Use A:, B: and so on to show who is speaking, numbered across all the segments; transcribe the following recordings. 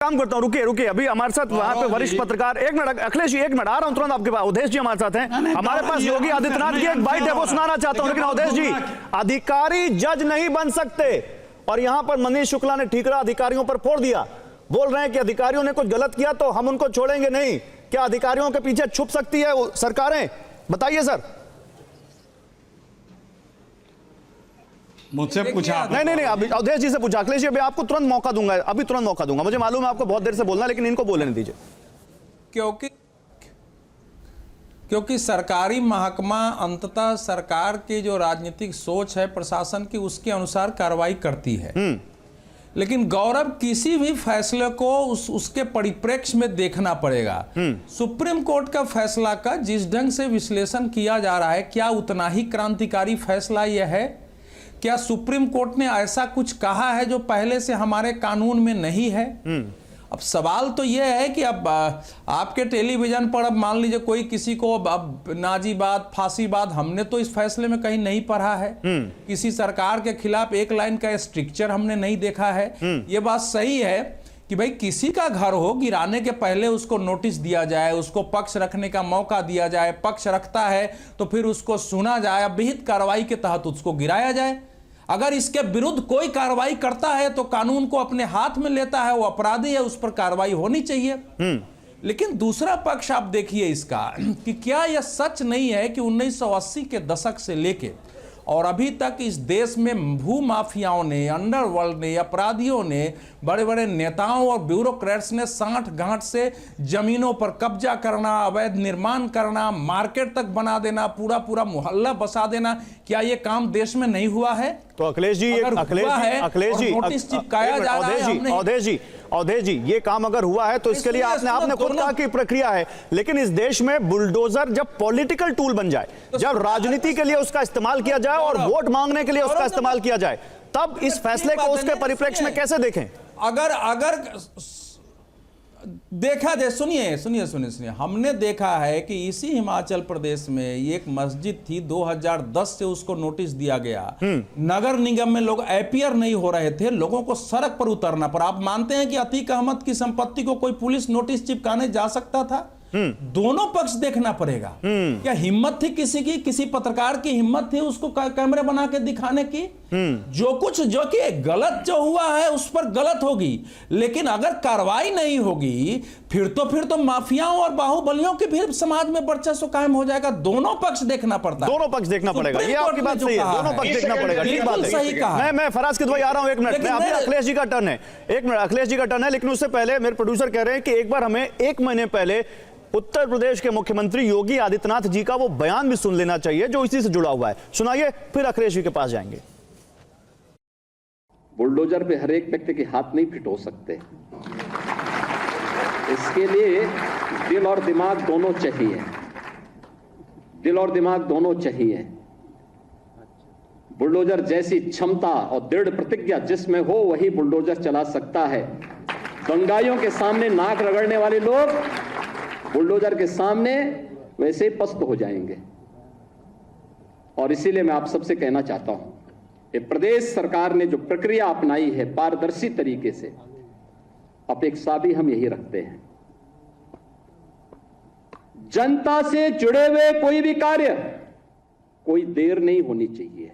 A: काम करता हूं, रुकिए रुकिए, अभी हमारे साथ वहां पे वरिष्ठ पत्रकार, एक मिनट अखिलेश जी, एक मिनट आ रहा हूं तुरंत आपके पास। अवधेश जी हमारे साथ हैं, हमारे पास योगी आदित्यनाथ की एक बाइट है वो सुनाना चाहता हूं। लेकिन अवधेश जी, अधिकारी जज नहीं बन सकते, और यहां पर मनीष शुक्ला ने ठीकरा अधिकारियों पर फोड़ दिया। बोल रहे हैं कि अधिकारियों ने कुछ गलत किया तो हम उनको छोड़ेंगे नहीं। क्या अधिकारियों के पीछे छुप सकती है सरकारें? बताइए सर।
B: मुझसे पूछा?
A: नहीं, अभी अवधेश जी से पूछा। अखिलेश जी, अभी आपको तुरंत मौका दूंगा, अभी तुरंत मौका दूंगा। मुझे मालूम है आपको बहुत देर से बोलना, लेकिन इनको बोलने दीजिए।
C: क्योंकि सरकारी महकमा अंततः सरकार की जो राजनीतिक सोच है प्रशासन की, उसके अनुसार कार्रवाई करती है। लेकिन गौरव, किसी भी फैसले को उसके परिप्रेक्ष्य में देखना पड़ेगा। सुप्रीम कोर्ट का फैसला का जिस ढंग से विश्लेषण किया जा रहा है, क्या उतना ही क्रांतिकारी फैसला यह है? क्या सुप्रीम कोर्ट ने ऐसा कुछ कहा है जो पहले से हमारे कानून में नहीं है? अब सवाल तो यह है कि अब आपके टेलीविजन पर अब मान लीजिए कोई किसी को अब नाजीवाद, फांसीवाद, हमने तो इस फैसले में कहीं नहीं पढ़ा है। किसी सरकार के खिलाफ एक लाइन का स्ट्रिक्चर हमने नहीं देखा है। ये बात सही है कि भाई किसी का घर हो, गिराने के पहले उसको नोटिस दिया जाए, उसको पक्ष रखने का मौका दिया जाए, पक्ष रखता है तो फिर उसको सुना जाए, विहित कार्रवाई के तहत उसको गिराया जाए। अगर इसके विरुद्ध कोई कार्रवाई करता है तो कानून को अपने हाथ में लेता है, वो अपराधी है, उस पर कार्रवाई होनी चाहिए। लेकिन दूसरा पक्ष आप देखिए इसका कि क्या यह सच नहीं है कि 1980 के दशक से लेके और अभी तक इस देश में भू माफियाओं ने, अंडरवर्ल्ड ने, अपराधियों ने, बड़े बड़े नेताओं और ब्यूरोक्रेट्स ने साठ गांठ से जमीनों पर कब्जा करना, अवैध निर्माण करना, मार्केट तक बना देना, पूरा पूरा मोहल्ला बसा देना, क्या ये काम देश में नहीं हुआ है?
A: तो अखिलेश जी,
C: नोटिस चिपकाया जा रहा है।
A: अवधेश जी, ये काम अगर हुआ है तो इसके लिए आपने खुद कहा कि प्रक्रिया है। लेकिन इस देश में बुलडोजर जब पॉलिटिकल टूल बन जाए, जब राजनीति के लिए उसका इस्तेमाल किया जाए और वोट मांगने के लिए उसका इस्तेमाल किया जाए, तब इस फैसले को उसके परिप्रेक्ष्य में कैसे देखें?
C: अगर देखा जाए, सुनिए, हमने देखा है कि इसी हिमाचल प्रदेश में एक मस्जिद थी, 2010 से उसको नोटिस दिया गया। नगर निगम में लोग अपीयर नहीं हो रहे थे, लोगों को सड़क पर उतरना पड़ा। आप मानते हैं कि अतीक अहमद की संपत्ति को कोई पुलिस नोटिस चिपकाने जा सकता था? दोनों पक्ष देखना पड़ेगा। क्या हिम्मत थी किसी की, किसी पत्रकार की हिम्मत थी उसको कैमरे बना के दिखाने की? जो कि गलत जो हुआ है उस पर गलत होगी, लेकिन अगर कार्रवाई नहीं होगी फिर तो माफियाओं और बाहुबलियों के फिर समाज में वर्चस्व कायम हो जाएगा। दोनों पक्ष देखना पड़ता है,
A: दोनों पक्ष देखना पड़ेगा। ये आपकी बात सही है, दोनों पक्ष देखना पड़ेगा। ठीक बात है,
C: सही कहा।
A: मैं फराज किदवई आ रहा हूं, एक मिनट में। अभी अखिलेश जी का टर्न है, एक मिनट, अखिलेश जी का टर्न है। लेकिन उससे पहले मेरे प्रोड्यूसर कह रहे हैं कि एक बार हमें 1 महीने पहले उत्तर प्रदेश के मुख्यमंत्री योगी आदित्यनाथ जी का वो बयान भी सुन लेना चाहिए जो इसी से जुड़ा हुआ है। सुनाइए, फिर अखिलेश जी के पास जाएंगे।
D: बुलडोजर पे हर एक व्यक्ति के हाथ नहीं फिट हो सकते, इसके लिए दिल और दिमाग दोनों चाहिए, दिल और दिमाग दोनों चाहिए। बुलडोजर जैसी क्षमता और दृढ़ प्रतिज्ञा जिसमें हो वही बुलडोजर चला सकता है। दंगाइयों के सामने नाक रगड़ने वाले लोग बुलडोजर के सामने वैसे ही पस्त हो जाएंगे। और इसीलिए मैं आप सबसे कहना चाहता हूं, ये प्रदेश सरकार ने जो प्रक्रिया अपनाई है पारदर्शी तरीके से, अपेक्षा भी हम यही रखते हैं। जनता से जुड़े हुए कोई भी कार्य, कोई देर नहीं होनी चाहिए।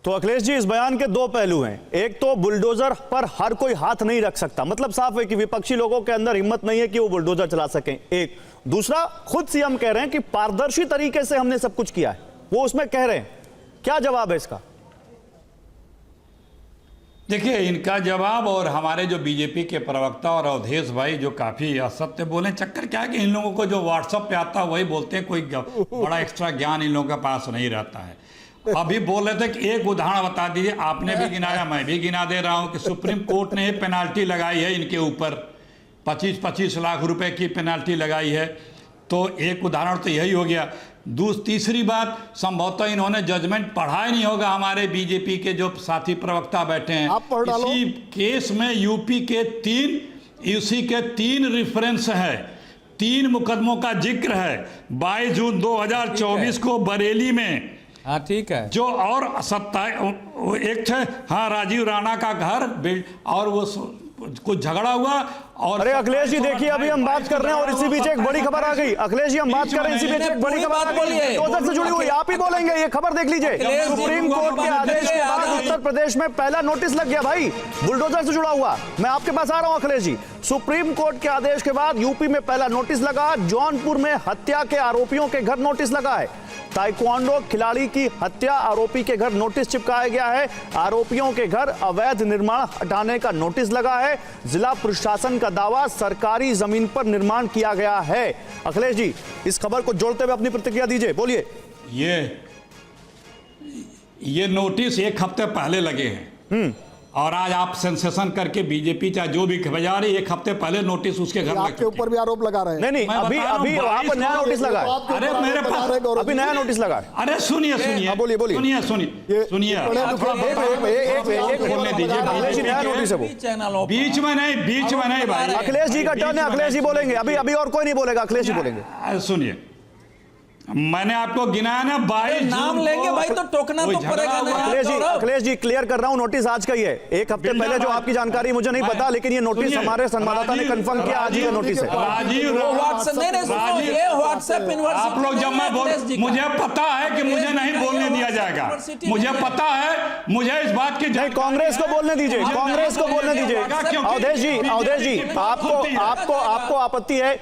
A: तो अखिलेश जी, इस बयान के 2 पहलू हैं। एक तो बुलडोजर पर हर कोई हाथ नहीं रख सकता, मतलब साफ है कि विपक्षी लोगों के अंदर हिम्मत नहीं है कि वो बुलडोजर चला सकें। एक दूसरा, खुद सीएम कह रहे हैं कि पारदर्शी तरीके से हमने सब कुछ किया है, वो उसमें कह रहे हैं। क्या जवाब है इसका?
B: देखिए, इनका जवाब और हमारे जो बीजेपी के प्रवक्ता और अवधेश भाई जो काफी असत्य बोले, चक्कर क्या है कि इन लोगों को जो व्हाट्सएप पे आता है वही बोलते हैं, कोई बड़ा एक्स्ट्रा ज्ञान इन लोगों के पास नहीं रहता है। अभी बोल रहे थे कि एक उदाहरण बता दीजिए, आपने भी गिनाया, मैं भी गिना दे रहा हूं कि सुप्रीम कोर्ट ने पेनाल्टी लगाई है इनके ऊपर, 25-25 लाख रुपए की पेनाल्टी लगाई है। तो एक उदाहरण तो यही हो गया। तीसरी बात, संभवतः इन्होंने जजमेंट पढ़ा ही नहीं होगा, हमारे बीजेपी के जो साथी प्रवक्ता बैठे हैं। इसी केस में यूपी के 3 रेफरेंस है, 3 मुकदमों का जिक्र है। 22 जून 2024 को बरेली में,
C: हाँ ठीक है,
B: जो और 27 एक थे, हाँ, राजीव राणा का घर, और वो कुछ झगड़ा हुआ और
A: अरे अखिलेश जी देखिए, अभी हम बात कर रहे हैं और इसी बीच एक बड़ी खबर आ गई। अखिलेश जी हम बात कर रहे हैं, इसी बीच एक बड़ी खबर आ गई बुलडोजर से जुड़ी हुई। आप ही बोलेंगे, ये खबर देख लीजिए। सुप्रीम कोर्ट के आदेश के बाद उत्तर प्रदेश में पहला नोटिस लग गया भाई, बुलडोजर से जुड़ा हुआ। मैं आपके पास आ रहा हूं अखिलेश जी। सुप्रीम कोर्ट के आदेश के बाद यूपी में पहला नोटिस लगा। जौनपुर में हत्या के आरोपियों के घर नोटिस लगा है। ताइक्वांडो खिलाड़ी की हत्या आरोपी के घर नोटिस चिपकाया गया है। आरोपियों के घर अवैध निर्माण हटाने का नोटिस लगा है। जिला प्रशासन का दावा, सरकारी जमीन पर निर्माण किया गया है। अखिलेश जी इस खबर को जोड़ते हुए अपनी प्रतिक्रिया दीजिए, बोलिए।
B: ये नोटिस एक हफ्ते पहले लगे हैं और आज आप सेंसेशन करके बीजेपी चाहे जो भी बजा रही, एक हफ्ते पहले नोटिस उसके घर लग
E: आपके ऊपर भी आरोप लगा रहे हैं।
A: नहीं अभी वहां पर नया नोटिस लगा है।
B: अरे मेरे पास
A: अभी नया नोटिस लगा है।
B: अरे सुनिए
A: बोलिए बोलिए
B: बोलने दीजिए।
A: नया नोटिस है वो।
B: बीच में नहीं भाई,
A: अखिलेश जी का टर्न है, अखिलेश जी बोलेंगे। अभी और कोई नहीं बोलेगा, अखिलेश जी बोलेंगे।
B: सुनिए, मैंने आपको गिनाया ना 22
C: नाम लेंगे भाई तो टोकना तो पड़ेगा ना।
A: अखिलेश जी क्लियर कर रहा हूं, नोटिस आज का ही है। एक हफ्ते पहले जो आपकी जानकारी मुझे नहीं पता, लेकिन ये नोटिस हमारे संवाददाता ने कंफर्म किया, आज ही नोटिस है।
B: राजीव
C: व्हाट्सएप
B: आप लोग जब मैं मुझे पता है कि मुझे नहीं बोलने दिया जाएगा, मुझे पता है, मुझे इस बात की
A: नहीं, कांग्रेस को बोलने दीजिए, कांग्रेस को बोलने दीजिए। अवधेश जी आपको आपत्ति है